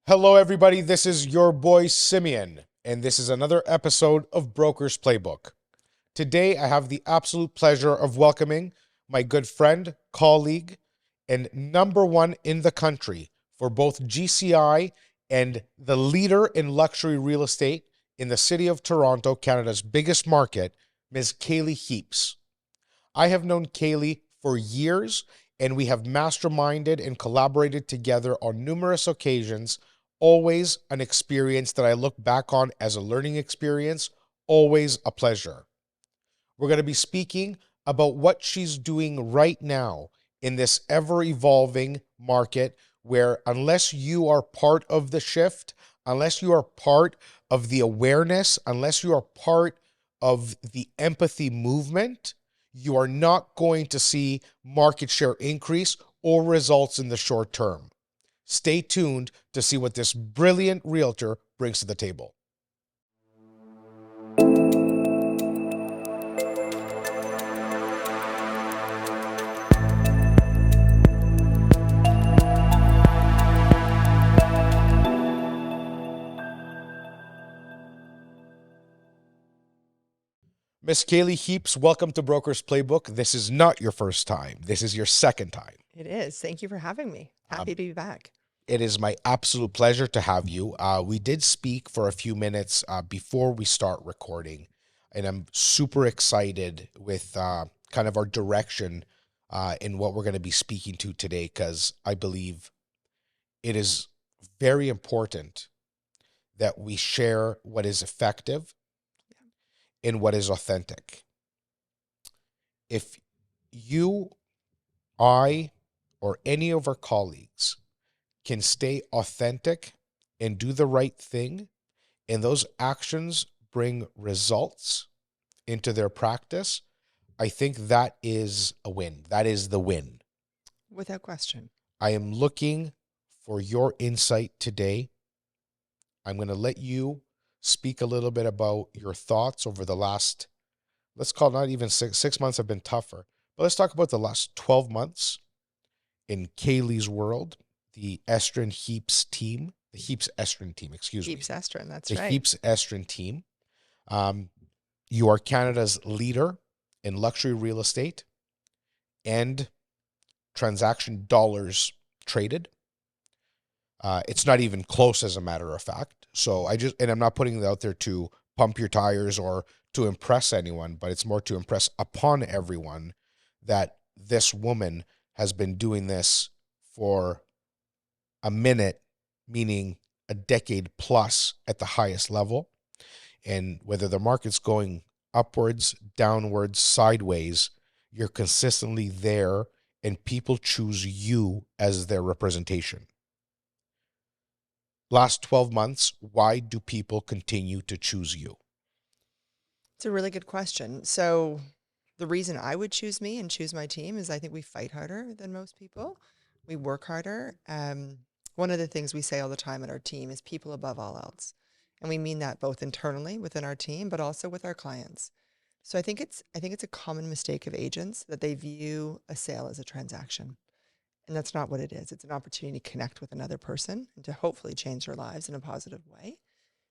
Hello, everybody. This is your boy Simeon, and this is another episode of Broker's Playbook. Today, I have the absolute pleasure of welcoming my good friend, colleague, and number one in the country for both GCI and the leader in luxury real estate in the city of Toronto, Canada's biggest market, Miss Cailey Heaps. I have known Cailey for years, and we have masterminded and collaborated together on numerous occasions. Always an experience that I look back on as a learning experience, always a pleasure. We're going to be speaking about what she's doing right now in this ever-evolving market where unless you are part of the shift, unless you are part of the awareness, unless you are part of the empathy movement, you are not going to see market share increase or results in the short term. Stay tuned to see what this brilliant realtor brings to the table. Miss Cailey Heaps, welcome to Broker's Playbook. This is not your first time. This is your second time. It is. Thank you for having me. Happy to be back. It is my absolute pleasure to have you. We did speak for a few minutes before we start recording, and I'm super excited with kind of our direction in what we're going to be speaking to today, because I believe it is very important that we share what is effective and what is authentic. If you, I, or any of our colleagues can stay authentic and do the right thing, and those actions bring results into their practice, I think that is a win. That is the win. Without question. I am looking for your insight today. I'm going to let you speak a little bit about your thoughts over the last, let's call it not even 6 months have been tougher, but let's talk about the last 12 months in Cailey's world. The Estrin Heaps team, the Heaps Estrin team, excuse me. Heaps Estrin, that's the right. Heaps Estrin team. You are Canada's leader in luxury real estate and transaction dollars traded. It's not even close, as a matter of fact. So and I'm not putting it out there to pump your tires or to impress anyone, but it's more to impress upon everyone that this woman has been doing this for a minute, meaning a decade plus at the highest level. And whether the market's going upwards, downwards, sideways, you're consistently there, and people choose you as their representation. Last 12 months, why do people continue to choose you? It's a really good question. So the reason I would choose me and choose my team is I think we fight harder than most people. We work harder. One of the things we say all the time at our team is people above all else. And we mean that both internally within our team, but also with our clients. So I think it's a common mistake of agents that they view a sale as a transaction. And that's not what it is. It's an opportunity to connect with another person and to hopefully change their lives in a positive way.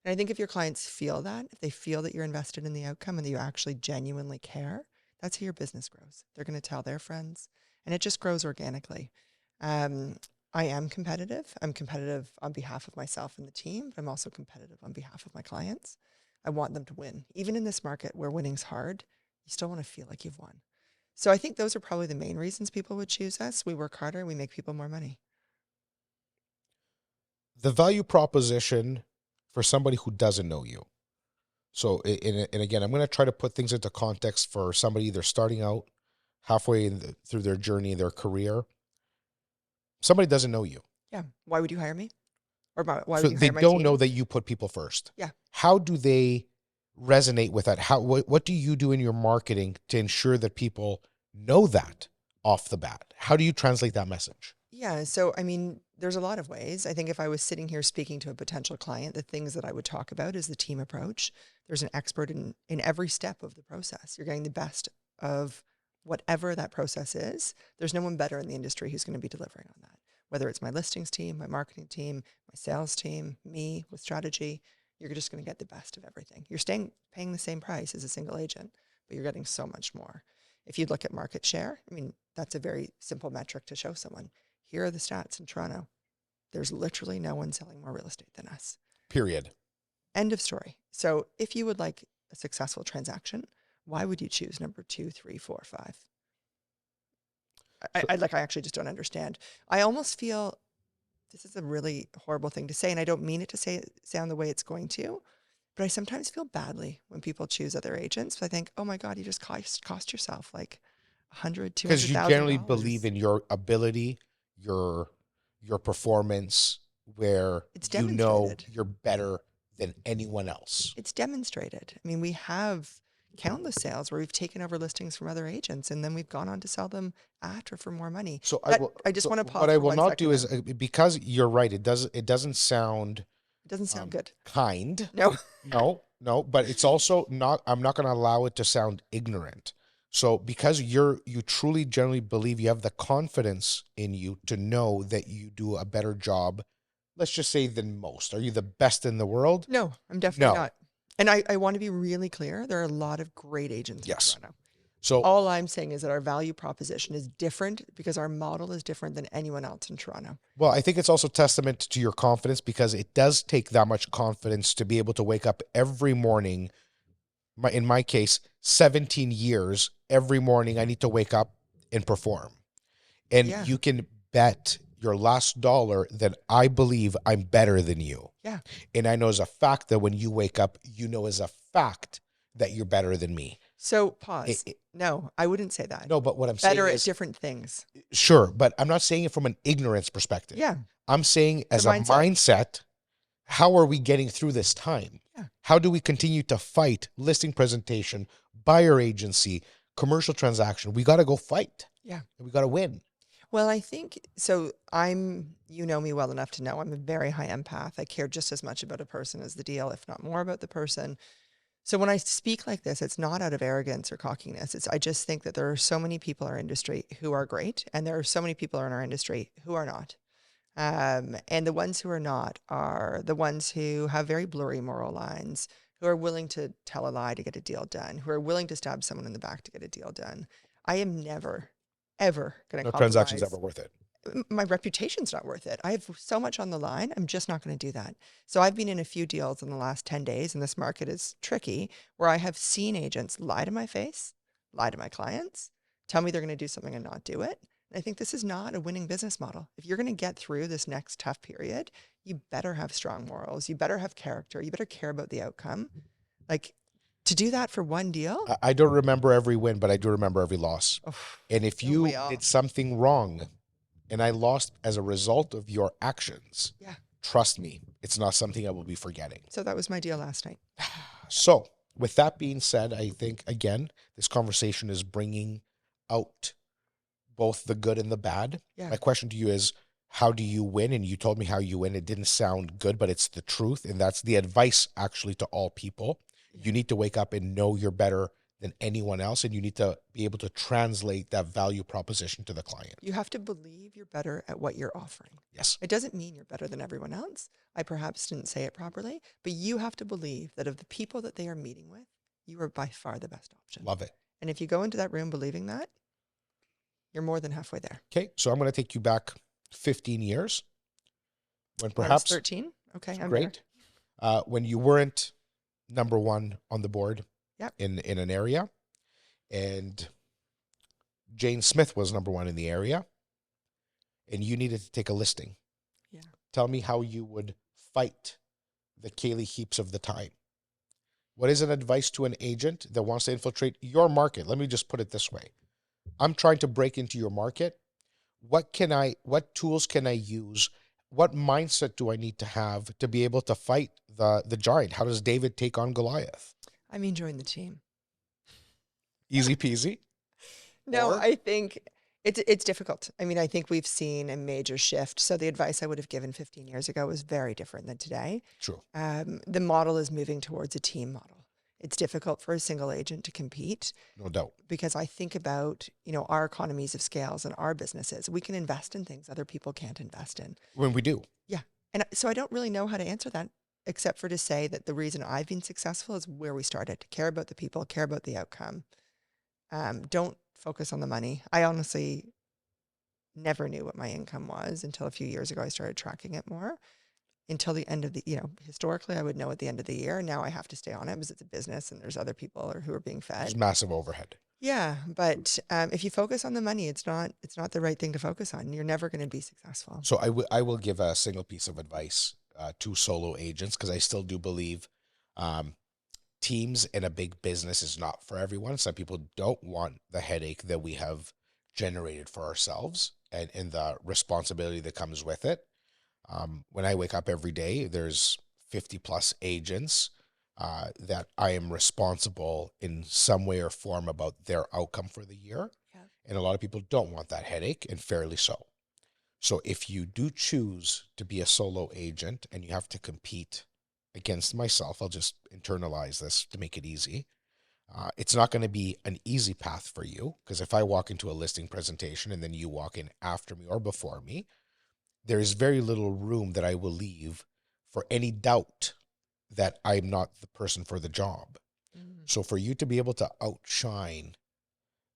And I think if your clients feel that, if they feel that you're invested in the outcome and that you actually genuinely care, that's how your business grows. They're going to tell their friends, and it just grows organically. I am competitive. I'm competitive on behalf of myself and the team, but I'm also competitive on behalf of my clients. I want them to win. Even in this market where winning's hard, you still want to feel like you've won. So I think those are probably the main reasons people would choose us. We work harder, we make people more money. The value proposition for somebody who doesn't know you. So, and again, I'm going to try to put things into context for somebody either starting out halfway through their journey, their career. Somebody doesn't know you. Yeah. Why would you hire me? Or why So would you they hire my don't team? know that you put people first. Yeah. How do they resonate with that? What do you do in your marketing to ensure that people know that off the bat? How do you translate that message? Yeah. So, I mean, there's a lot of ways. I think if I was sitting here speaking to a potential client, the things that I would talk about is the team approach. There's an expert in every step of the process. You're getting the best of whatever that process is. There's no one better in the industry who's going to be delivering on that. whether it's my listings team, my marketing team, my sales team, me with strategy, you're just going to get the best of everything. You're paying the same price as a single agent, but you're getting so much more. If you look at market share, I mean, that's a very simple metric to show someone. Here are the stats in Toronto. There's literally no one selling more real estate than us. Period. End of story. So if you would like a successful transaction, why would you choose number 2, 3, 4, 5? I actually just don't understand. I almost feel this is a really horrible thing to say, and I don't mean it to sound the way it's going to, but I sometimes feel badly when people choose other agents. I think, oh my God, you just cost yourself like $100,000, $200,000. Because you generally believe in your ability, your performance, where It's you know demonstrated. you're better than anyone else. It's demonstrated. I mean, we have countless sales where we've taken over listings from other agents and then we've gone on to sell them at or for more money. So I just want to pause. What I for will one not second do is there. because you're right. It doesn't sound It doesn't sound good. kind. No. No, but it's also not. I'm not going to allow it to sound ignorant. So because you truly generally believe, you have the confidence in you to know that you do a better job, let's just say, than most. Are you the best in the world? No, I'm definitely No. not. And I want to be really clear. There are a lot of great agents in Yes. Toronto. So All I'm saying is that our value proposition is different because our model is different than anyone else in Toronto. well, I think it's also testament to your confidence, because it does take that much confidence to be able to wake up every morning. In my case, 17 years, every morning I need to wake up and perform. And Yeah. you can bet your last dollar that I believe I'm better than you. Yeah. And I know as a fact that when you wake up, you know as a fact that you're better than me. So pause. No, I wouldn't say that. No, but what I'm saying Better is, at different things. sure, but I'm not saying it from an ignorance perspective. Yeah. I'm saying as a mindset, how are we getting through this time? Yeah. How do we continue to fight listing presentation, buyer agency, commercial transaction? We got to go fight. Yeah. We got to win. Well, I think so. You know me well enough to know I'm a very high empath. I care just as much about a person as the deal, if not more about the person. So when I speak like this, it's not out of arrogance or cockiness. I just think that there are so many people in our industry who are great, and there are so many people in our industry who are not. And the ones who are not are the ones who have very blurry moral lines, who are willing to tell a lie to get a deal done, who are willing to stab someone in the back to get a deal done. I am never, ever going to No compromise. transaction's ever worth it. My reputation's not worth it. I have so much on the line. I'm just not going to do that. So I've been in a few deals in the last 10 days, and this market is tricky, where I have seen agents lie to my face, lie to my clients, tell me they're going to do something and not do it. And I think this is not a winning business model. If you're going to get through this next tough period, you better have strong morals. You better have character. You better care about the outcome. Like, to do that for one deal? I don't remember every win, but I do remember every loss. Oh, And if you did something wrong and I lost as a result of your actions, yeah, trust me, it's not something I will be forgetting. So that was my deal last night. So with that being said, I think, again, this conversation is bringing out both the good and the bad. Yeah. My question to you is, how do you win? And you told me how you win. It didn't sound good, but it's the truth. And that's the advice actually to all people. You need to wake up and know you're better than anyone else, and you need to be able to translate that value proposition to the client. You have to believe you're better at what you're offering. Yes. It doesn't mean you're better than everyone else. I perhaps didn't say it properly, but you have to believe that of the people that they are meeting with, you are by far the best option. Love it. And if you go into that room believing that, you're more than halfway there. Okay, so I'm going to take you back 15 years when I was perhaps 13. Okay, I'm great. When you weren't number one on the board. Yep. in an area, and Jane Smith was number one in the area, and you needed to take a listing. Yeah. Tell me how you would fight the Cailey Heaps of the time. What is an advice to an agent that wants to infiltrate your market? Let me just put it this way. I'm trying to break into your market. What tools can I use? What mindset do I need to have to be able to fight the giant? How does David take on Goliath? I mean, join the team. Easy peasy? No, Or- I think it's difficult. I mean, I think we've seen a major shift. So the advice I would have given 15 years ago was very different than today. True. The model is moving towards a team model. It's difficult for a single agent to compete No doubt. because I think about, our economies of scales and our businesses. We can invest in things other people can't invest in. When we do. Yeah. And so I don't really know how to answer that except for to say that the reason I've been successful is where we started. Care about the people, care about the outcome. Don't focus on the money. I honestly never knew what my income was until a few years ago. I started tracking it more until the end of the, historically I would know at the end of the year. Now I have to stay on it because it's a business and there's other people who are being There's fed. massive overhead. Yeah, but if you focus on the money, it's not the right thing to focus on. You're never going to be successful. So I will give a single piece of advice to solo agents, because I still do believe um, teams in a big business is not for everyone. Some people don't want the headache that we have generated for ourselves, and the responsibility that comes with it. When I wake up every day, there's 50 plus agents that I am responsible in some way or form about their outcome for the year. Yeah. And a lot of people don't want that headache, and fairly so. So if you do choose to be a solo agent and you have to compete against myself, I'll just internalize this to make it easy. It's not going to be an easy path for you, because if I walk into a listing presentation and then you walk in after me or before me, there is very little room that I will leave for any doubt that I'm not the person for the job. Mm. So for you to be able to outshine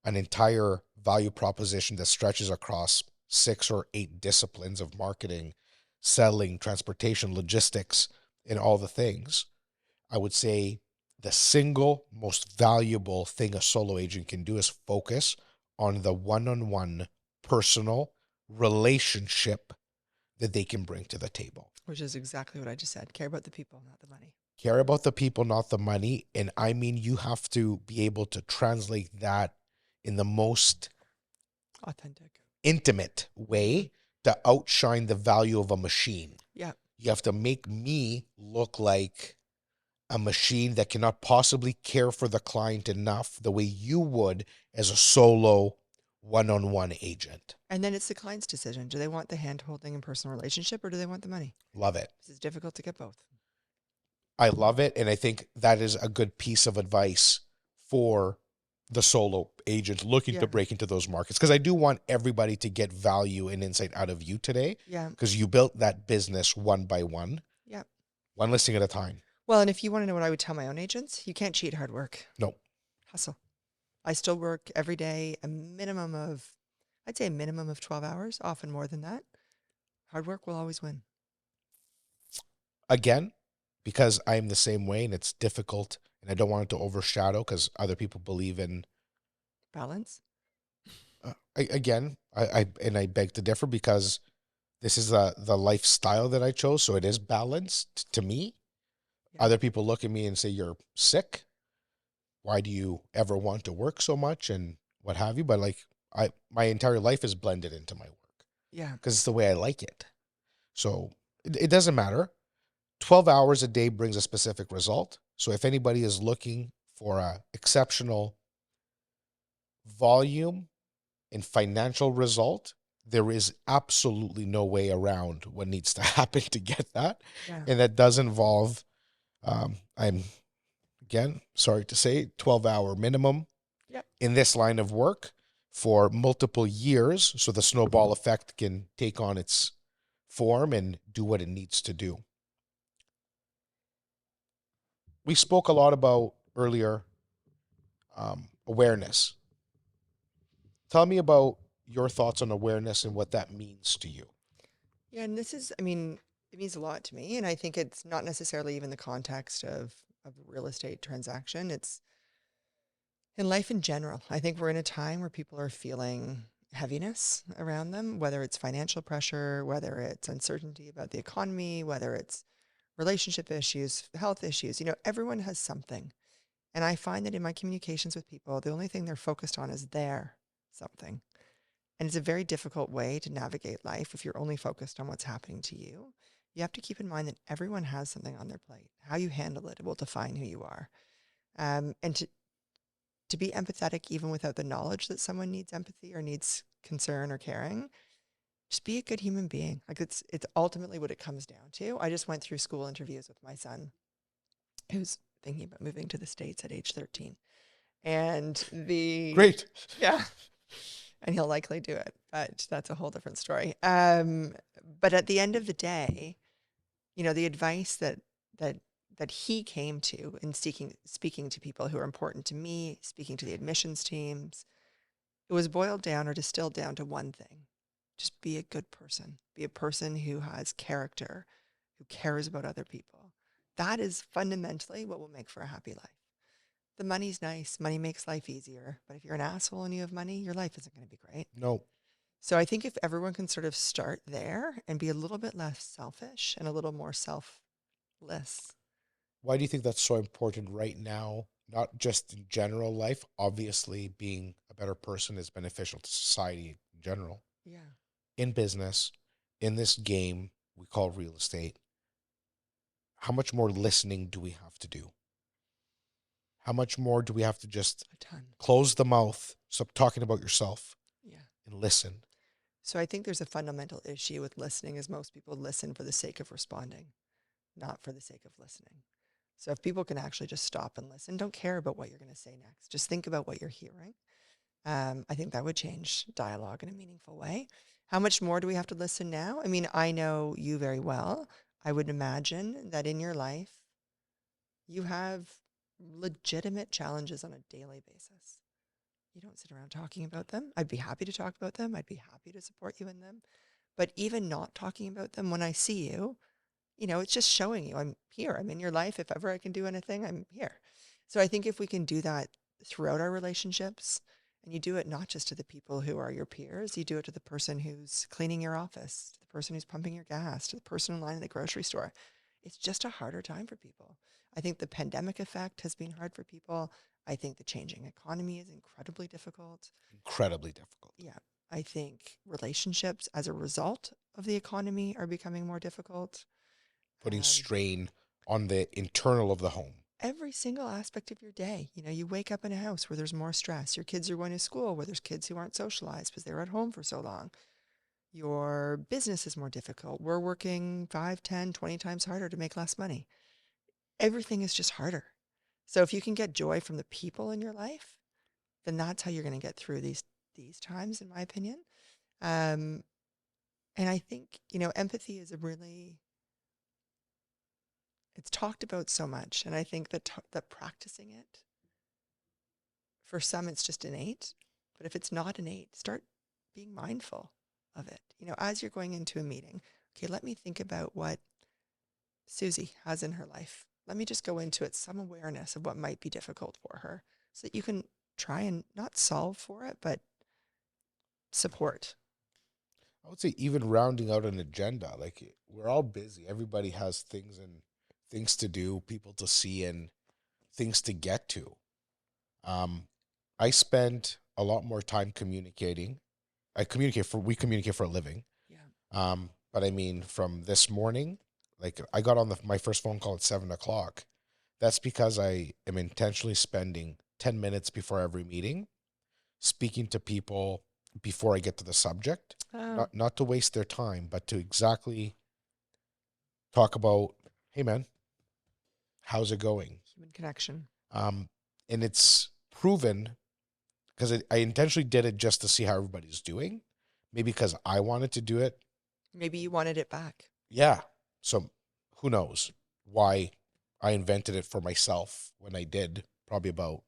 an entire value proposition that stretches across 6 or 8 disciplines of marketing, selling, transportation, logistics, and all the things, I would say the single most valuable thing a solo agent can do is focus on the one-on-one personal relationship that they can bring to the table. Which is exactly what I just said. Care about the people, not the money. Care about the people, not the money. And I mean, you have to be able to translate that in the most Authentic. intimate way to outshine the value of a machine. Yeah. You have to make me look like a machine that cannot possibly care for the client enough the way you would as a solo one-on-one agent. And then it's the client's decision. Do they want the hand-holding and personal relationship or do they want the money? Love it. It's difficult to get both. I love it. And I think that is a good piece of advice for the solo agent looking to break into those markets. Because I do want everybody to get value and insight out of you today. Yeah. Because you built that business one by one. Yeah. One listing at a time. Well, and if you want to know what I would tell my own agents, you can't cheat hard work. No. Hustle. I still work every day I'd say a minimum of 12 hours, often more than that. Hard work will always win. Again, because I'm the same way and it's difficult and I don't want it to overshadow because other people believe in balance. I beg to differ, because this is the lifestyle that I chose. So it is balanced to me. Yeah. Other people look at me and say, you're sick. Why do you ever want to work so much and what have you? But my entire life is blended into my work. Yeah. Because it's the way I like it. So it doesn't matter. 12 hours a day brings a specific result. So if anybody is looking for a exceptional volume and financial result, there is absolutely no way around what needs to happen to get that. Yeah. And that does involve, I'm, again, sorry to say, 12-hour minimum in this line of work for multiple years, so the snowball effect can take on its form and do what it needs to do. We spoke a lot about earlier awareness. Tell me about your thoughts on awareness and what that means to you. Yeah, and it means a lot to me. And I think it's not necessarily even the context of a real estate transaction. It's in life in general. I think we're in a time where people are feeling heaviness around them, whether it's financial pressure, whether it's uncertainty about the economy, whether it's relationship issues, health issues. Everyone has something. And I find that in my communications with people, the only thing they're focused on is their something. And it's a very difficult way to navigate life if you're only focused on what's happening to you. You have to keep in mind that everyone has something on their plate. How you handle it will define who you are. And to be empathetic, even without the knowledge that someone needs empathy or needs concern or caring, just be a good human being. It's ultimately what it comes down to. I just went through school interviews with my son, who's thinking about moving to the States at age 13. And Great. yeah, and he'll likely do it, but that's a whole different story. But at the end of the day, the advice that that he came to in speaking to people who are important to me, speaking to the admissions teams, it was boiled down or distilled down to one thing. Just be a good person. Be a person who has character, who cares about other people. That is fundamentally what will make for a happy life. The money's nice. Money makes life easier. But if you're an asshole and you have money, your life isn't going to be great. No. So I think if everyone can sort of start there and be a little bit less selfish and a little more selfless. Why do you think that's so important right now? Not just in general life. Obviously, being a better person is beneficial to society in general. Yeah. In business, in this game we call real estate, how much more listening do we have to do? How much more do we have to just A ton. close the mouth, stop talking about yourself, Yeah. and listen? So I think there's a fundamental issue with listening is most people listen for the sake of responding, not for the sake of listening. So if people can actually just stop and listen, don't care about what you're going to say next. Just think about what you're hearing. I think that would change dialogue in a meaningful way. How much more do we have to listen now? I mean, I know you very well. I would imagine that in your life, you have legitimate challenges on a daily basis. You don't sit around talking about them. I'd be happy to talk about them. I'd be happy to support you in them. But even not talking about them, when I see you, it's just showing you I'm here. I'm in your life. If ever I can do anything, I'm here. So I think if we can do that throughout our relationships, and you do it not just to the people who are your peers, you do it to the person who's cleaning your office, to the person who's pumping your gas, to the person in line at the grocery store. It's just a harder time for people. I think the pandemic effect has been hard for people. I think the changing economy is incredibly difficult. Incredibly difficult. Yeah. I think relationships as a result of the economy are becoming more difficult. Putting Um, strain on the internal of the home. every single aspect of your day. You wake up in a house where there's more stress. Your kids are going to school where there's kids who aren't socialized because they were at home for so long. Your business is more difficult. We're working 5, 10, 20 times harder to make less money. Everything is just harder. So if you can get joy from the people in your life, then that's how you're going to get through these times, in my opinion. And I think, empathy is it's talked about so much. And I think that practicing it, for some, it's just innate. But if it's not innate, start being mindful of it. As you're going into a meeting, okay, let me think about what Susie has in her life. Let me just go into it, some awareness of what might be difficult for her so that you can try and not solve for it, but support. I would say even rounding out an agenda. Like, we're all busy. Everybody has things to do, people to see, and things to get to. I spend a lot more time communicating. We communicate for a living. Yeah. But I mean, from this morning, like, I got on my first phone call at 7 o'clock. That's because I am intentionally spending 10 minutes before every meeting, speaking to people before I get to the subject, Oh, not to waste their time, but to exactly talk about, hey man, how's it going? human connection. And it's proven because I intentionally did it just to see how everybody's doing. Maybe because I wanted to do it. Maybe you wanted it back. Yeah. So who knows why I invented it for myself when I did, probably about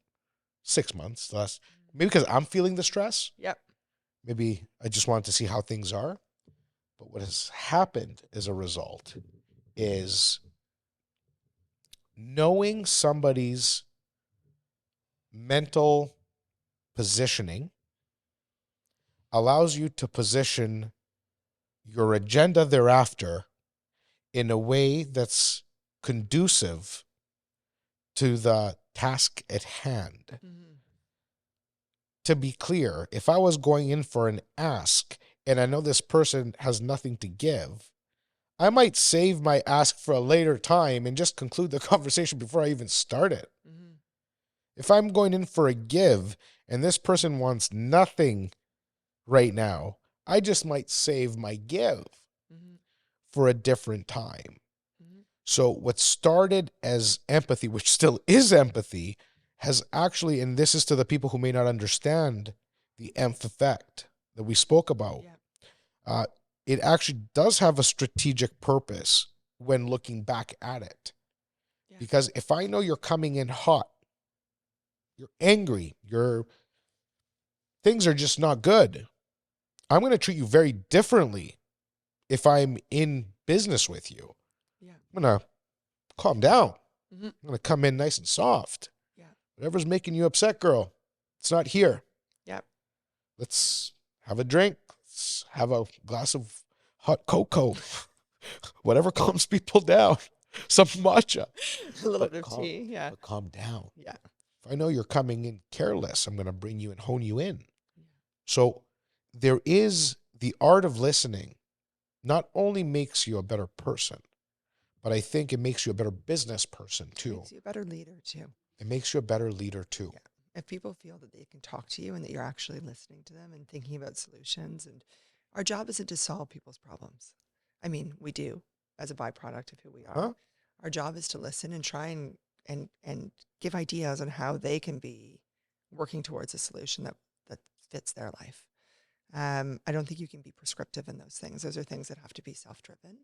6 months less. Maybe because I'm feeling the stress. Yep. Maybe I just wanted to see how things are. But what has happened as a result is knowing somebody's mental positioning allows you to position your agenda thereafter in a way that's conducive to the task at hand. Mm-hmm. To be clear, if I was going in for an ask and I know this person has nothing to give, I might save my ask for a later time and just conclude the conversation before I even start it. Mm-hmm. If I'm going in for a give and this person wants nothing right now, I just might save my give Mm-hmm. for a different time. Mm-hmm. So what started as empathy, which still is empathy, has actually, and this is to the people who may not understand the emph effect that we spoke about. Yeah. Uh, it actually does have a strategic purpose when looking back at it. Yeah. Because if I know you're coming in hot, you're angry, things are just not good, I'm going to treat you very differently if I'm in business with you. Yeah. I'm going to calm down. Mm-hmm. I'm going to come in nice and soft. Yeah. Whatever's making you upset, girl, it's not here. Yeah. Let's have a drink. Let's have a glass of hot cocoa. Whatever calms people down. Some matcha. A little But bit of tea. Yeah. But calm down. Yeah. If I know you're coming in careless, I'm going to bring you and hone you in. So there is the art of listening not only makes you a better person, but I think it makes you a better business person too. It makes you a better leader too. It makes you a better leader too. Yeah. If people feel that they can talk to you and that you're actually listening to them and thinking about solutions, and our job isn't to solve people's problems. I mean, we do as a byproduct of who we are. Huh? Our job is to listen and try and give ideas on how they can be working towards a solution that fits their life. I don't think you can be prescriptive in those things. Those are things that have to be self-driven.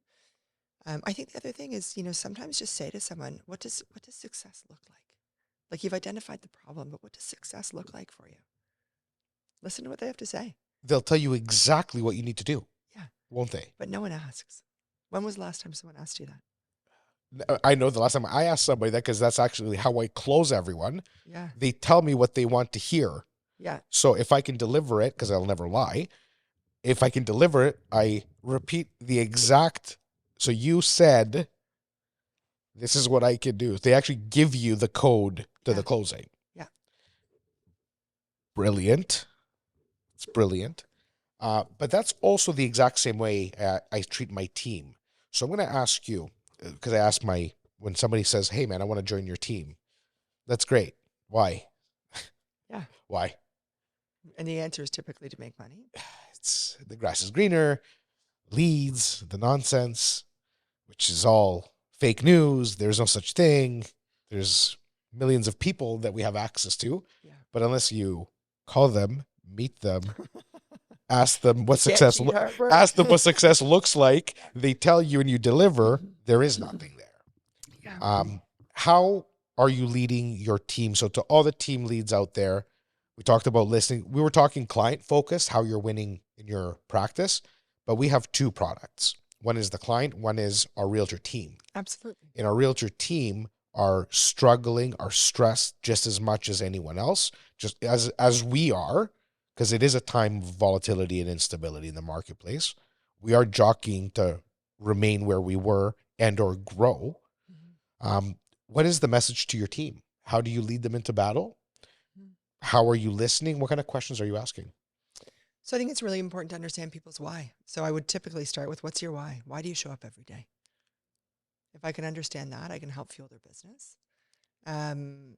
I think the other thing is, sometimes just say to someone, what does success look like? Like, you've identified the problem, but what does success look like for you? Listen to what they have to say. They'll tell you exactly what you need to do. Yeah. Won't they? But no one asks. When was the last time someone asked you that? I know the last time I asked somebody that, because that's actually how I close everyone. Yeah. They tell me what they want to hear. Yeah. So if I can deliver it, because I'll never lie, if I can deliver it, I repeat the exact. So you said, this is what I can do. They actually give you the code to the closing. Yeah. Brilliant. It's brilliant. But that's also the exact same way I treat my team. So I'm going to ask you, because I ask when somebody says, hey man, I want to join your team. That's great. Why? Yeah. Why? And the answer is typically to make money. It's the grass is greener, leads, the nonsense, which is all fake news. There's no such thing. There's millions of people that we have access to. Yeah. But unless you call them, meet them, ask them what success looks like, they tell you and you deliver, there is nothing there. Yeah. How are you leading your team? So to all the team leads out there, we talked about listening. We were talking client focused, how you're winning in your practice, but we have two products. One is the client, one is our realtor team. Absolutely. And our realtor team are struggling, are stressed just as much as anyone else, just as we are, because it is a time of volatility and instability in the marketplace. We are jockeying to remain where we were and or grow. Mm-hmm. What is the message to your team? How do you lead them into battle? How are you listening? What kind of questions are you asking? So I think it's really important to understand people's why. So I would typically start with, what's your why? Why do you show up every day? If I can understand that, I can help fuel their business. And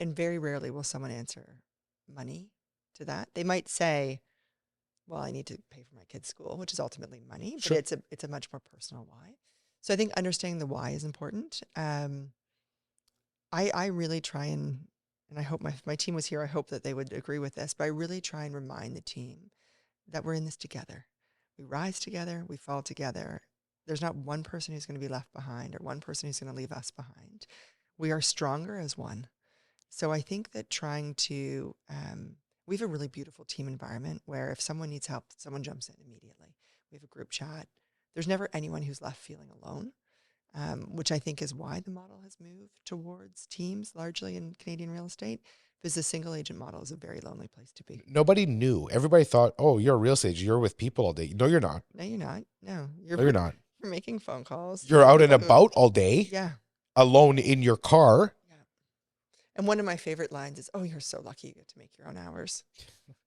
very rarely will someone answer money to that. They might say, well, I need to pay for my kids' school, which is ultimately money, but sure. it's a much more personal why. So I think understanding the why is important. I really try and I hope my team was here, I hope that they would agree with this, but I really try and remind the team that we're in this together. We rise together, we fall together. There's not one person who's going to be left behind or one person who's going to leave us behind. We are stronger as one. So I think that trying to, we have a really beautiful team environment where if someone needs help, someone jumps in immediately. We have a group chat. There's never anyone who's left feeling alone. Which I think is why the model has moved towards teams largely in Canadian real estate, because the single agent model is a very lonely place to be. Nobody knew. Everybody thought, oh, you're a real estate agent. You're with people all day. No, you're not. No, you're not. No, you're not. You're making phone calls. You're out and about all day. Yeah. Alone in your car. Yeah. And one of my favorite lines is, oh, you're so lucky you get to make your own hours.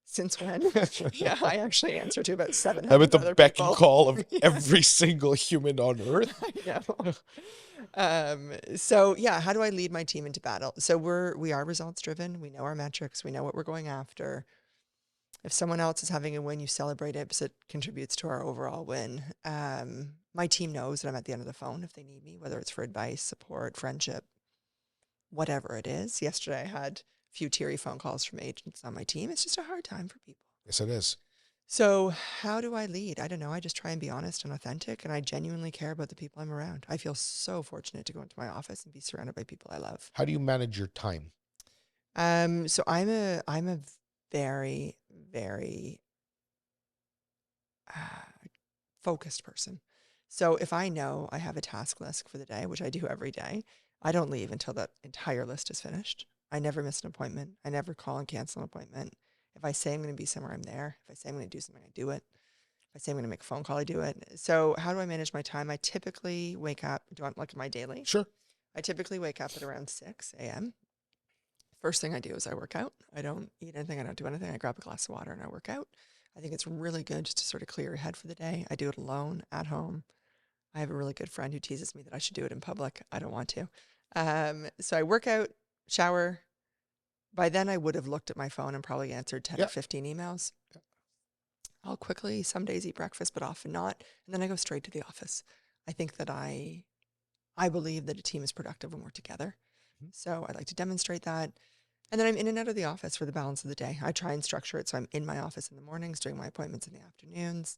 Since when? Yeah, I actually answer to about 700 I'm at the other beck people. and call of every single human on earth. I know. So yeah, how do I lead my team into battle? So we are results driven. We know our metrics. We know what we're going after. If someone else is having a win, you celebrate it because it contributes to our overall win. My team knows that I'm at the end of the phone if they need me, whether it's for advice, support, friendship, whatever it is. Yesterday, I had a few teary phone calls from agents on my team. It's just a hard time for people. Yes, it is. So how do I lead? I don't know. I just try and be honest and authentic, and I genuinely care about the people I'm around. I feel so fortunate to go into my office and be surrounded by people I love. How do you manage your time? So I'm a very, very focused person. So if I know I have a task list for the day, which I do every day, I don't leave until that entire list is finished. I never miss an appointment. I never call and cancel an appointment. If I say I'm going to be somewhere, I'm there. If I say I'm going to do something, I do it. If I say I'm going to make a phone call, I do it. So how do I manage my time? I typically wake up, do you want like my daily? Sure. I typically wake up at around 6 a.m. First thing I do is I work out. I don't eat anything. I don't do anything. I grab a glass of water and I work out. I think it's really good just to sort of clear your head for the day. I do it alone at home. I have a really good friend who teases me that I should do it in public. I don't want to. So I work out, shower. By then I would have looked at my phone and probably answered 10 or 15 emails. I'll quickly some days eat breakfast, but often not. And then I go straight to the office. I think that I believe that a team is productive when we're together. So I like to demonstrate that. And then I'm in and out of the office for the balance of the day. I try and structure it so I'm in my office in the mornings, doing my appointments in the afternoons.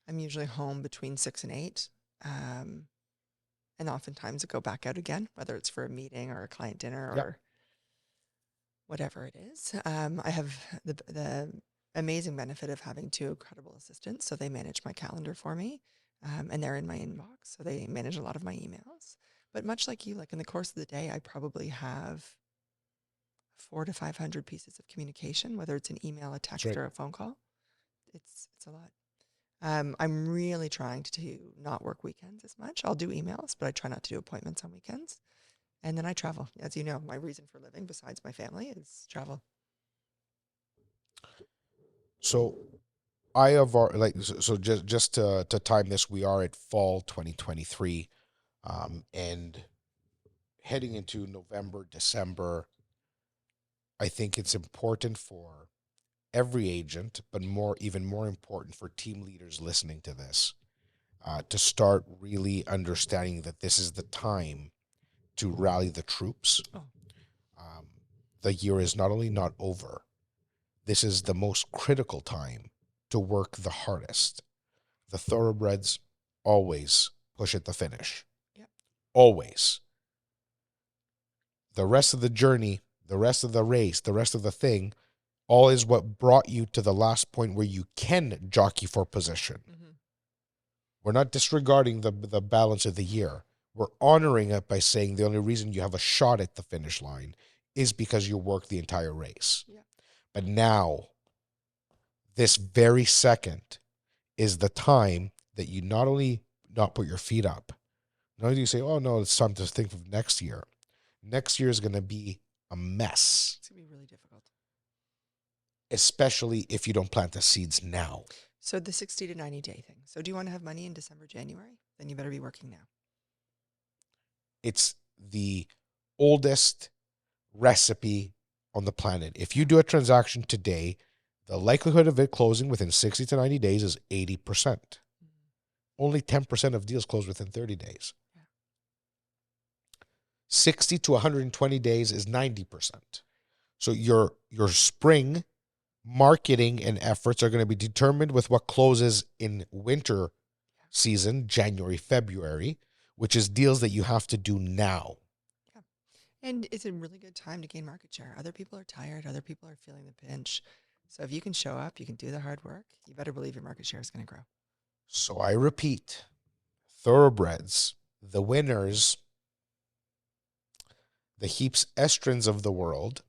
I'm usually home between 6 and 8. And oftentimes I go back out again, whether it's for a meeting or a client dinner or whatever it is. I have the amazing benefit of having 2 incredible assistants. So they manage my calendar for me, and they're in my inbox. So they manage a lot of my emails. But much like you, like in the course of the day, I probably have 400 to 500 pieces of communication, whether it's an email, a text, or a phone call. It's a lot. I'm really trying to not work weekends as much. I'll do emails, but I try not to do appointments on weekends. And then I travel. As you know, my reason for living besides my family is travel. So I have just to time this, we are at fall 2023, and heading into November, December. I think it's important for every agent, but even more important for team leaders listening to this, to start really understanding that this is the time to rally the troops. The year is not only not over, this is the most critical time to work the hardest. The thoroughbreds always push at the finish. Yep. Always. The rest of the journey, the rest of the race, the rest of the thing, all is what brought you to the last point where you can jockey for position. Mm-hmm. We're not disregarding the balance of the year. We're honoring it by saying the only reason you have a shot at the finish line is because you worked the entire race. Yeah. But now, this very second is the time that you not only not put your feet up, not only do you say, oh no, it's time to think of next year. Next year is going to be a mess. It's going to be really difficult. Especially if you don't plant the seeds now. So the 60 to 90 day thing. So do you want to have money in December, January? Then you better be working now. It's the oldest recipe on the planet. If you do a transaction today, the likelihood of it closing within 60 to 90 days is 80%. Mm-hmm. Only 10% of deals close within 30 days. Yeah. 60 to 120 days is 90%. So your spring marketing and efforts are going to be determined with what closes in winter season, January, February, which is deals that you have to do now. Yeah. And it's a really good time to gain market share. Other people are tired. Other people are feeling the pinch. So if you can show up, you can do the hard work, you better believe your market share is going to grow. So I repeat, thoroughbreds, the winners, the Heaps Estrins of the world,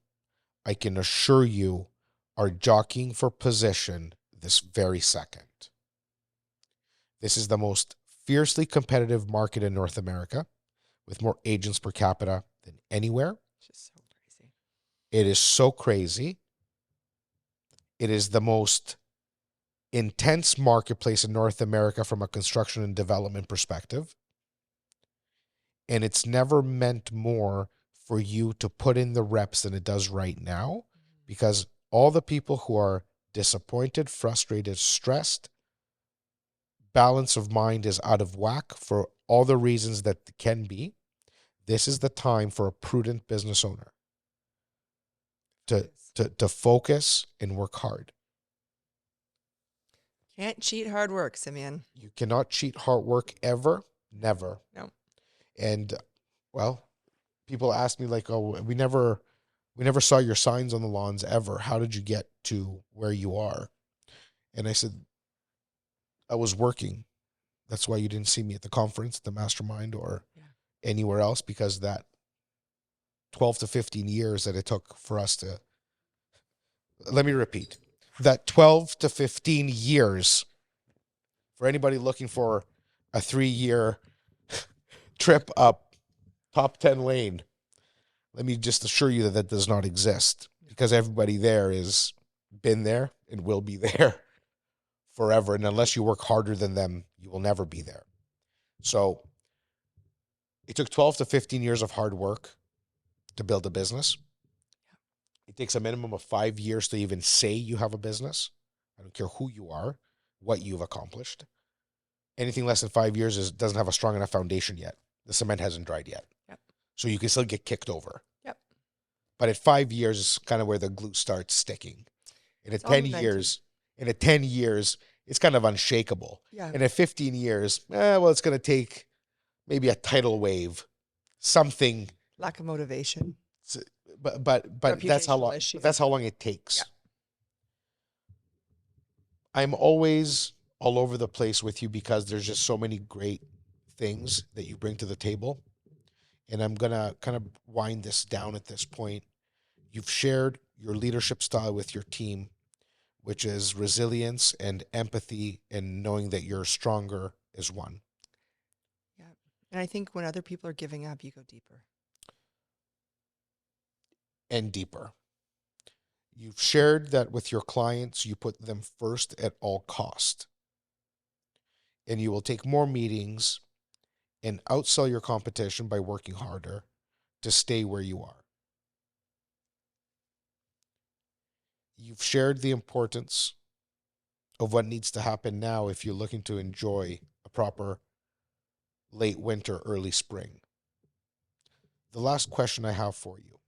I can assure you, are jockeying for position this very second. This is the most fiercely competitive market in North America, with more agents per capita than anywhere. It's just so crazy. It is so crazy. It is the most intense marketplace in North America from a construction and development perspective. And it's never meant more for you to put in the reps than it does right now, because all the people who are disappointed, frustrated, stressed, balance of mind is out of whack for all the reasons that can be, this is the time for a prudent business owner to focus and work hard. Can't cheat hard work, Simeon. You cannot cheat hard work ever, never. No. And well, people ask me like, "Oh, we never saw your signs on the lawns ever. How did you get to where you are?" And I said, "I was working. That's why you didn't see me at the conference, the mastermind, or anywhere else, because that 12 to 15 years that it took for us to," let me repeat, that 12 to 15 years for anybody looking for a 3-year trip up top 10 lane. Let me just assure you that that does not exist, because everybody there is been there and will be there forever. And unless you work harder than them, you will never be there. So it took 12 to 15 years of hard work to build a business. It takes a minimum of 5 years to even say you have a business. I don't care who you are, what you've accomplished. Anything less than 5 years doesn't have a strong enough foundation yet. The cement hasn't dried yet. Yep. So you can still get kicked over. Yep. But at 5 years is kind of where the glue starts sticking. And at 10 years, it's kind of unshakable. Yeah. And at 15 years, it's going to take maybe a tidal wave, something. Lack of motivation. But that's how long it takes. Yeah. I'm always all over the place with you because there's just so many great things that you bring to the table. And I'm going to kind of wind this down at this point. You've shared your leadership style with your team, which is resilience and empathy and knowing that you're stronger as one. Yeah. And I think when other people are giving up, you go deeper. And deeper. You've shared that with your clients, you put them first at all cost. And you will take more meetings and outsell your competition by working harder to stay where you are. You've shared the importance of what needs to happen now if you're looking to enjoy a proper late winter, early spring. The last question I have for you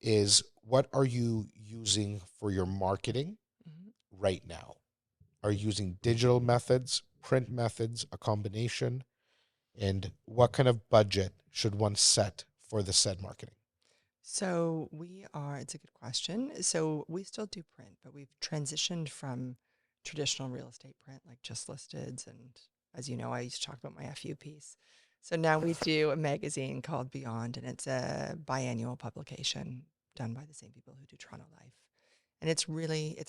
is, what are you using for your marketing right now? Are you using digital methods, print methods, a combination? And what kind of budget should one set for the said marketing? So it's a good question. So we still do print, but we've transitioned from traditional real estate print, like just listeds. And as you know, I used to talk about my FU piece. So now we do a magazine called Beyond, and it's a biannual publication done by the same people who do Toronto Life. And it's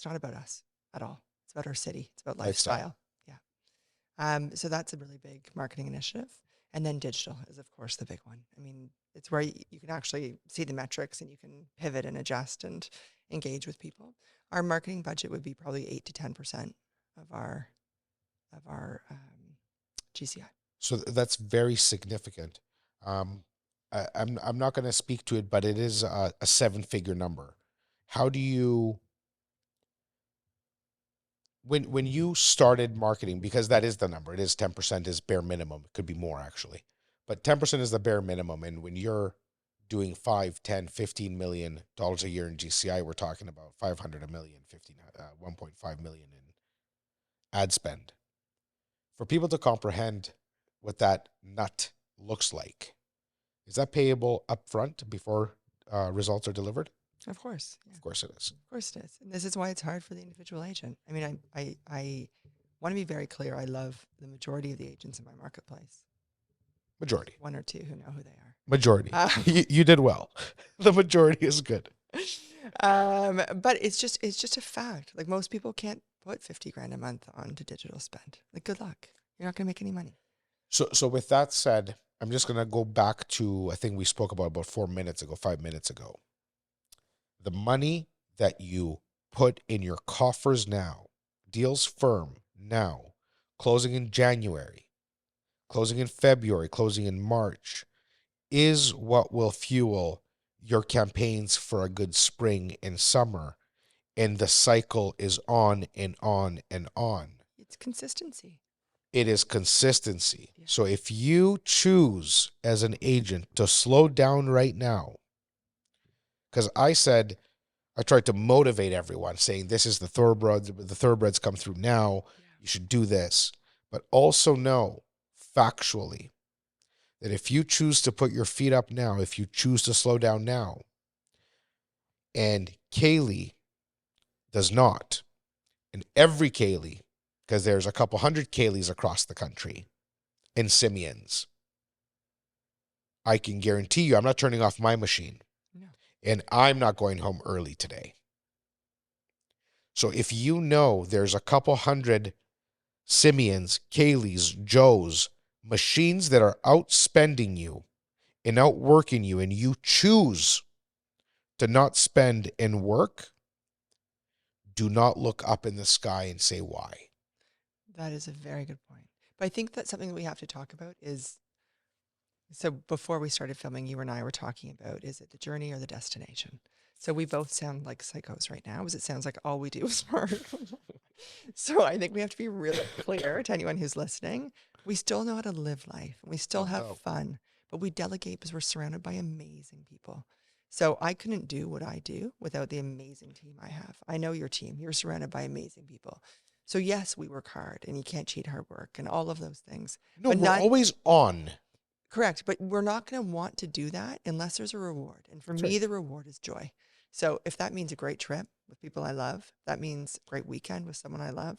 not about us at all. It's about our city. It's about lifestyle. Yeah. So that's a really big marketing initiative. And then digital is, of course, the big one. I mean, it's where you can actually see the metrics and you can pivot and adjust and engage with people. Our marketing budget would be probably 8 to 10% of our GCI. So that's very significant. I'm not going to speak to it, but it is a 7-figure number. How do you, when you started marketing, because that is the number, it is 10% is bare minimum. It could be more actually, but 10% is the bare minimum. And when you're doing 5, 10, $15 million a year in GCI, we're talking about 500, $1 million, 1.5 million in ad spend. For people to comprehend what that nut looks like, is that payable upfront before results are delivered? Of course. Yeah. Of course it is. Of course it is. And this is why it's hard for the individual agent. I mean, I want to be very clear. I love the majority of the agents in my marketplace. Majority. 1 or 2 who know who they are. Majority. You did well. The majority is good. But it's just a fact. Like, most people can't put 50 grand a month onto digital spend. Like, good luck. You're not going to make any money. So with that said, I'm just going to go back to, I think we spoke about 5 minutes ago. The money that you put in your coffers now, deals firm now, closing in January, closing in February, closing in March, is what will fuel your campaigns for a good spring and summer. And the cycle is on and on and on. It's consistency. It is consistency. Yeah. So if you choose as an agent to slow down right now, because I tried to motivate everyone saying this is the thoroughbreds come through now. Yeah. You should do this. But also know factually that if you choose to put your feet up now, if you choose to slow down now, and Cailey does not, and every Cailey, because there's a couple hundred Caileys across the country, and Simeons, I can guarantee you I'm not turning off my machine. No. And I'm not going home early today. So if you know there's a couple hundred Simeons, Caileys, Joes, machines that are outspending you and outworking you, and you choose to not spend and work, do not look up in the sky and say why. That is a very good point. But I think that's something we have to talk about is, so before we started filming, you and I were talking about, is it the journey or the destination? So we both sound like psychos right now, because it sounds like all we do is work. So I think we have to be really clear to anyone who's listening. We still know how to live life. We still have fun, but we delegate because we're surrounded by amazing people. So I couldn't do what I do without the amazing team I have. I know your team. You're surrounded by amazing people. So yes, we work hard, and you can't cheat hard work and all of those things. No, but we're always on. Correct. But we're not going to want to do that unless there's a reward. And for me, the reward is joy. So if that means a great trip with people I love, that means a great weekend with someone I love,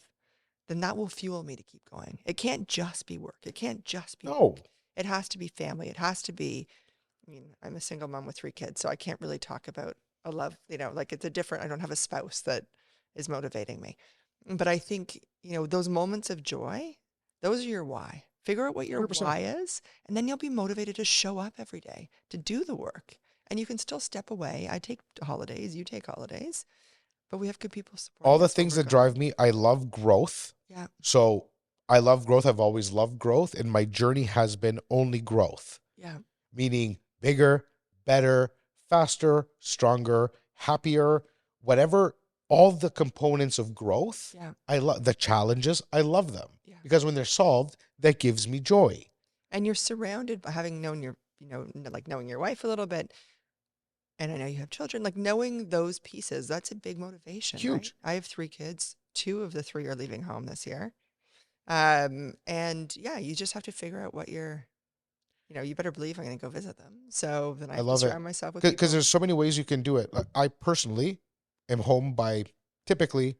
then that will fuel me to keep going. It can't just be work. It can't just be work. It has to be family. It has to be, I mean, I'm a single mom with 3 kids, so I can't really talk about a love, like it's a different, I don't have a spouse that is motivating me. But I think, those moments of joy, those are your why. Figure out what your 100%. why is, and then you'll be motivated to show up every day, to do the work. And you can still step away. I take holidays, you take holidays, but we have good people supporting All the us things while that we're drive gone. me, I love growth. Yeah. So I love growth. I've always loved growth, and my journey has been only growth. Yeah. Meaning bigger, better, faster, stronger, happier, whatever, all the components of growth. Yeah. I love the challenges. I love them because Yeah. when they're solved, that gives me joy. And you're surrounded by having known like knowing your wife a little bit. And I know you have children, like knowing those pieces, that's a big motivation. Huge. Right? I have 3 kids. 2 of the 3 are leaving home this year. And yeah, you just have to figure out what you better believe I'm going to go visit them. So then I have to surround myself with people. Because there's so many ways you can do it. Like, I personally am home by typically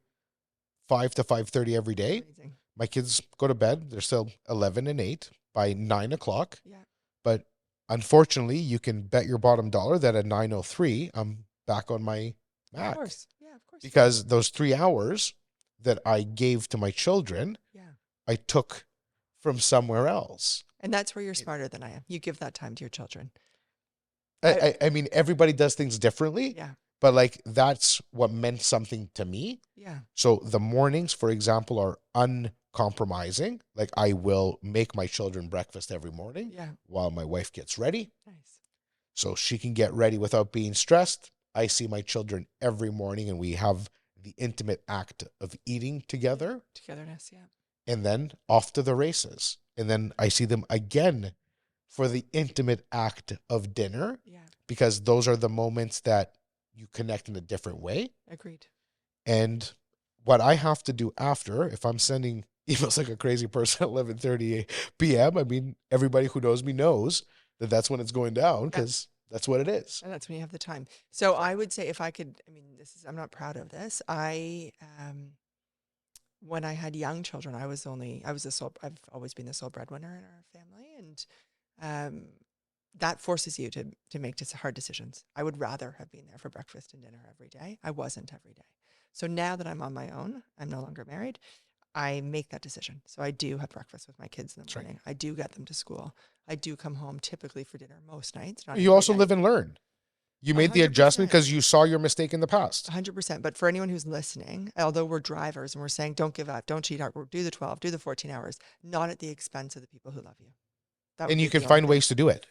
5 to 5:30 every day. Amazing. My kids go to bed. They're still 11 and 8 by 9 o'clock. Yeah. But unfortunately, you can bet your bottom dollar that at 9:03, I'm back on my Mac. Of course. Yeah, of course. Because those 3 hours that I gave to my children, I took from somewhere else. And that's where you're smarter than I am. You give that time to your children. I mean, everybody does things differently. Yeah. But like, that's what meant something to me. Yeah. So the mornings, for example, are uncompromising. Like, I will make my children breakfast every morning while my wife gets ready. Nice. So she can get ready without being stressed. I see my children every morning, and we have the intimate act of eating together. Togetherness, yeah. And then off to the races. And then I see them again for the intimate act of dinner. Yeah. Because those are the moments that you connect in a different way. Agreed. And what I have to do after, if I'm sending emails like a crazy person at 11:30 p.m., I mean, everybody who knows me knows that that's when it's going down, because that's what it is. And that's when you have the time. So I would say, if I could, I mean, I'm not proud of this. When I had young children, I've always been the sole breadwinner in our family. And that forces you to make hard decisions. I would rather have been there for breakfast and dinner every day. I wasn't every day. So now that I'm on my own, I'm no longer married, I make that decision. So I do have breakfast with my kids in the morning. Right. I do get them to school. I do come home typically for dinner most nights. You also live and learn. You made 100%. The adjustment because you saw your mistake in the past. 100%. But for anyone who's listening, although we're drivers and we're saying, don't give up, don't cheat hard, do the 12, do the 14 hours, not at the expense of the people who love you. And you can find ways to do it.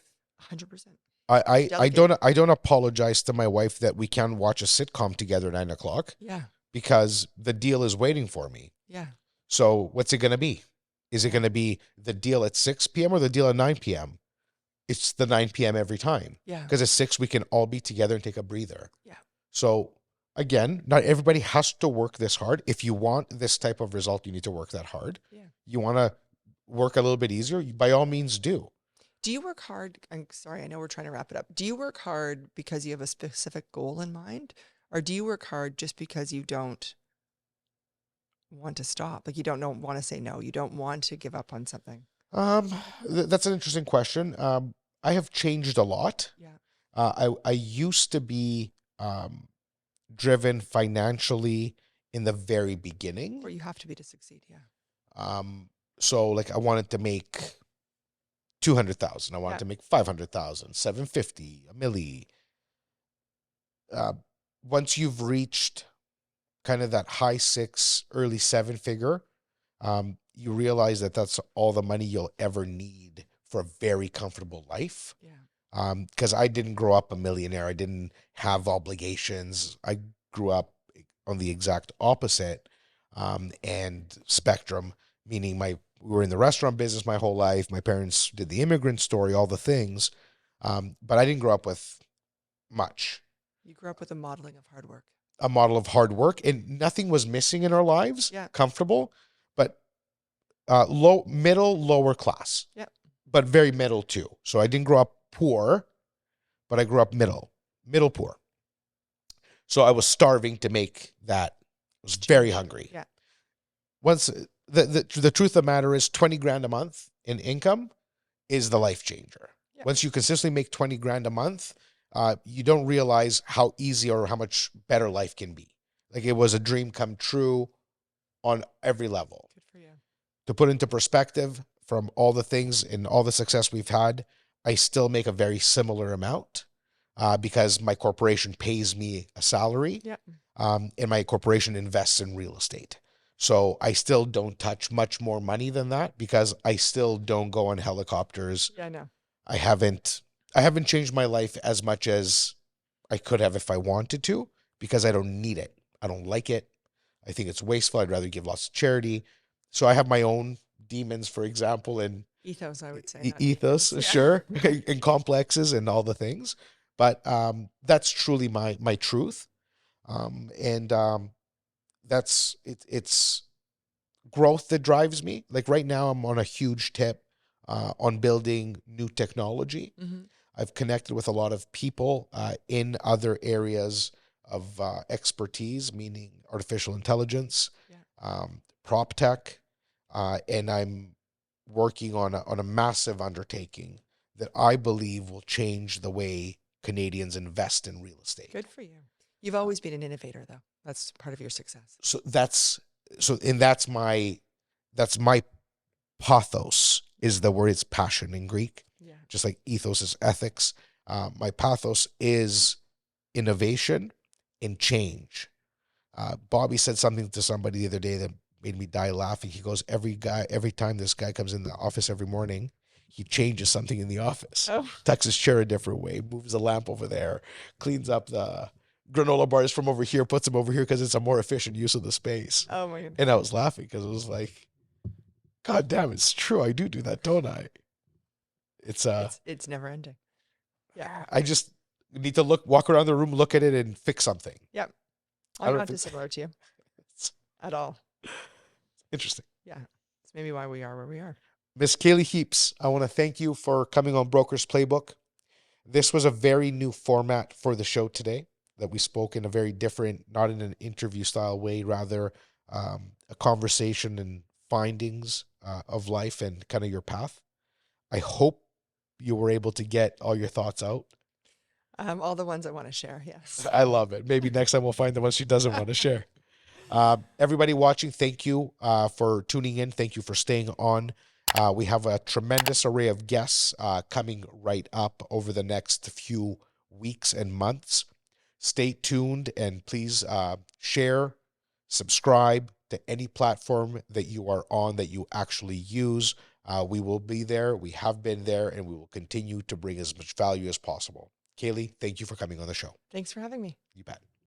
100%. Delegate. I don't apologize to my wife that we can watch a sitcom together at 9 o'clock Yeah. because the deal is waiting for me. Yeah. So what's it going to be? Is it going to be the deal at 6 p.m. or the deal at 9 p.m.? It's the 9 p.m. every time. Yeah. Because at 6, we can all be together and take a breather. Yeah. So again, not everybody has to work this hard. If you want this type of result, you need to work that hard. Yeah. You want to work a little bit easier, by all means do. Do you work hard? I'm sorry, I know we're trying to wrap it up. Do you work hard because you have a specific goal in mind? Or do you work hard just because you don't want to stop? Like you don't want to say no. You don't want to give up on something. That's an interesting question. I have changed a lot. Yeah. I used to be driven financially in the very beginning. Or you have to be to succeed. Yeah. So like I wanted to make 200,000. I wanted Yeah. to make 500,000, 750, a milli. Once you've reached kind of that high 6, early 7 figure, you realize that that's all the money you'll ever need for a very comfortable life. Yeah. Because I didn't grow up a millionaire. I didn't have obligations. I grew up on the exact opposite and spectrum, meaning we were in the restaurant business my whole life. My parents did the immigrant story, all the things. But I didn't grow up with much. You grew up with a modeling of hard work. A model of hard work, and nothing was missing in our lives. Yeah. Comfortable, but lower class. Yeah. But very middle too. So I didn't grow up poor, but I grew up middle poor. So I was starving to make that. I was very hungry. Yeah. Once the truth of the matter is 20 grand a month in income is the life changer. Yeah. Once you consistently make 20 grand a month, you don't realize how easy or how much better life can be. Like it was a dream come true on every level. Good for you. To put into perspective, from all the things and all the success we've had, I still make a very similar amount because my corporation pays me a salary. Yeah. And my corporation invests in real estate. So I still don't touch much more money than that because I still don't go on helicopters. Yeah, I know. I haven't changed my life as much as I could have if I wanted to because I don't need it. I don't like it. I think it's wasteful. I'd rather give lots of charity. So I have my own demons, for example, and Ethos, I would say. Not ethos, demons. Yeah. sure, and complexes and all the things. But that's truly my truth. That's it. It's growth that drives me. Like right now, I'm on a huge tip on building new technology. Mm-hmm. I've connected with a lot of people in other areas of expertise, meaning artificial intelligence, prop tech, and I'm working on a massive undertaking that I believe will change the way Canadians invest in real estate. Good for you. You've always been an innovator, though. That's part of your success. That's my pathos is the word. It's passion in Greek. Yeah. Just like ethos is ethics. My pathos is innovation and change. Bobby said something to somebody the other day that made me die laughing. He goes, every time this guy comes in the office every morning, he changes something in the office. Oh. Tucks his chair a different way, moves the lamp over there, cleans up the granola bars from over here, puts them over here because it's a more efficient use of the space. Oh my goodness. And I was laughing because it was like, God damn, it's true. I do that, don't I? It's never ending. Yeah. I just need to walk around the room, look at it, and fix something. Yep. I I'm don't not think- dissimilar to you at all. Interesting. Yeah. It's maybe why we are where we are. Miss Cailey Heaps, I want to thank you for coming on Broker's Playbook. This was a very new format for the show today that we spoke in a very different, not in an interview style way, rather a conversation and findings of life and kind of your path. I hope you were able to get all your thoughts out. All the ones I want to share. Yes. I love it. Maybe next time we'll find the ones she doesn't want to share. Everybody watching, thank you for tuning in. Thank you for staying on. We have a tremendous array of guests coming right up over the next few weeks and months. Stay tuned and please share, subscribe to any platform that you are on that you actually use. We will be there. We have been there, and we will continue to bring as much value as possible. Cailey, thank you for coming on the show. Thanks for having me. You bet.